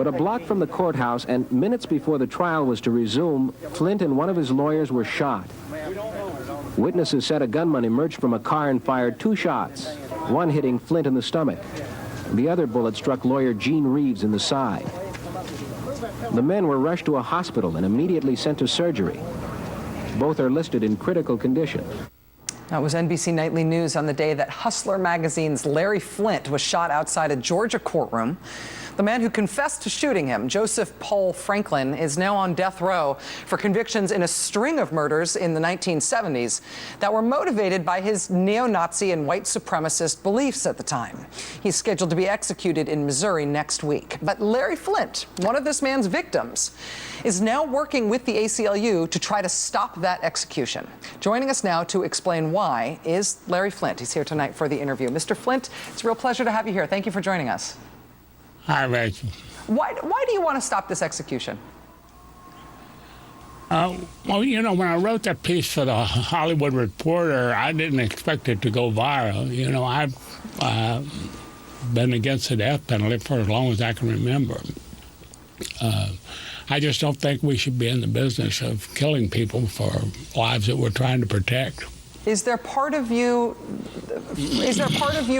But a block from the courthouse and minutes before the trial was to resume, Flynt and one of his lawyers were shot. Witnesses said a gunman emerged from a car and fired 2 shots, one hitting Flynt in the stomach. The other bullet struck lawyer Gene Reeves in the side. The men were rushed to a hospital and immediately sent to surgery. Both are listed in critical condition. That was NBC Nightly News on the day that Hustler magazine's Larry Flynt was shot outside a Georgia courtroom. The man who confessed to shooting him, Joseph Paul Franklin, is now on death row for convictions in a string of murders in the 1970s that were motivated by his neo-Nazi and white supremacist beliefs at the time. He's scheduled to be executed in Missouri next week. But Larry Flynt, one of this man's victims, is now working with the ACLU to try to stop that execution. Joining us now to explain why is Larry Flynt. He's here tonight for the interview. Mr. Flynt, it's a real pleasure to have you here. Thank you for joining us. Hi, Rachel. Why do you want to stop this execution? Well, you know, when I wrote that piece for the Hollywood Reporter, I didn't expect it to go viral. You know, I've been against the death penalty for as long as I can remember. I just don't think we should be in the business of killing people for lives that we're trying to protect. Is there part of you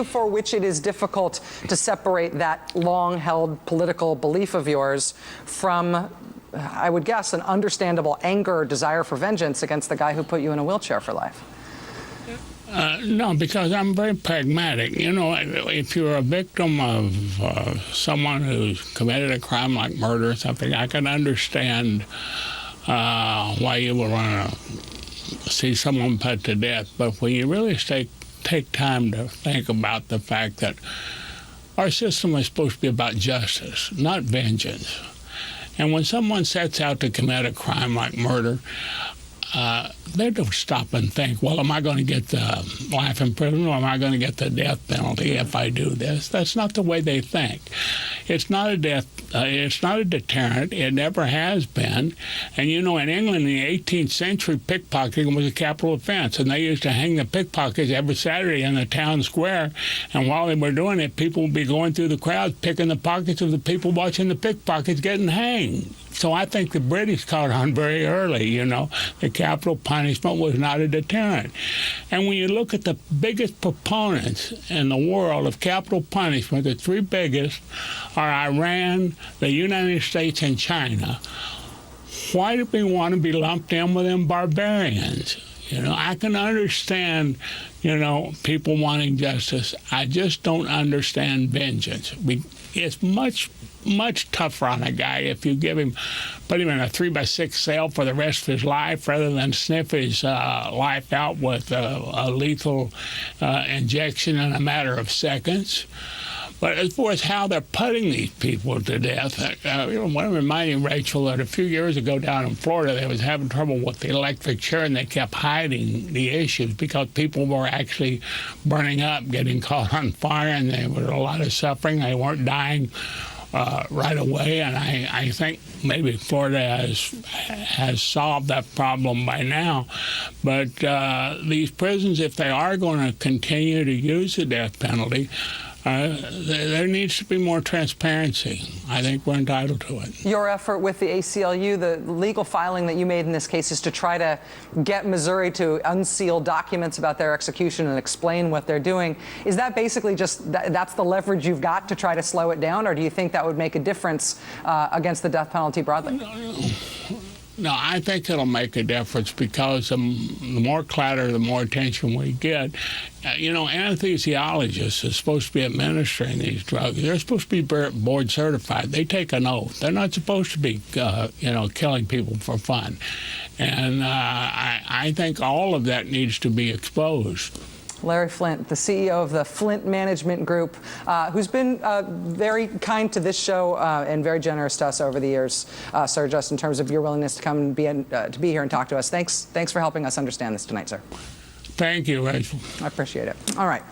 for which it is difficult to separate that long-held political belief of yours from, I would guess, an understandable anger or desire for vengeance against the guy who put you in a wheelchair for life? No, because I'm very pragmatic. You know, if you're a victim of someone who's committed a crime like murder or something, I can understand why you would want to see someone put to death. But when you really take time to think about the fact that our system is supposed to be about justice, not vengeance. And when someone sets out to commit a crime like murder, they don't stop and think, well, am I going to get the life in prison or am I going to get the death penalty if I do this? That's not the way they think. It's not a it's not a deterrent. It never has been. And, you know, in England in the 18th century, pickpocketing was a capital offense, and they used to hang the pickpockets every Saturday in the town square. And while they were doing it, people would be going through the crowd, picking the pockets of the people watching the pickpockets getting hanged. So I think the British caught on very early, you know. The capital punishment was not a deterrent. And when you look at the biggest proponents in the world of capital punishment, the 3 biggest are Iran, the United States, and China. Why do we want to be lumped in with them barbarians? You know, I can understand, you know, people wanting justice. I just don't understand vengeance. It's much tougher on a guy if you put him in a 3x6 cell for the rest of his life rather than sniff his life out with a lethal injection in a matter of seconds. But as far as how they're putting these people to death, I want to remind you, Rachel, that a few years ago down in Florida, they was having trouble with the electric chair, and they kept hiding the issues because people were actually burning up, getting caught on fire, and there was a lot of suffering. They weren't dying right away, and I think maybe Florida has solved that problem by now. But these prisons, if they are going to continue to use the death penalty, there needs to be more transparency. I think we're entitled to it. Your effort with the ACLU, the legal filing that you made in this case, is to try to get Missouri to unseal documents about their execution and explain what they're doing. Is that basically just, that's the leverage you've got to try to slow it down, or do you think that would make a difference against the death penalty broadly? No, I think it'll make a difference because the more clatter, the more attention we get. You know, anesthesiologists are supposed to be administering these drugs. They're supposed to be board certified. They take an oath. They're not supposed to be, you know, killing people for fun. And I think all of that needs to be exposed. Larry Flynt, the CEO of the Flynt Management Group, who's been very kind to this show and very generous to us over the years, sir, just in terms of your willingness to come and be here and talk to us. Thanks for helping us understand this tonight, sir. Thank you, Rachel. I appreciate it. All right.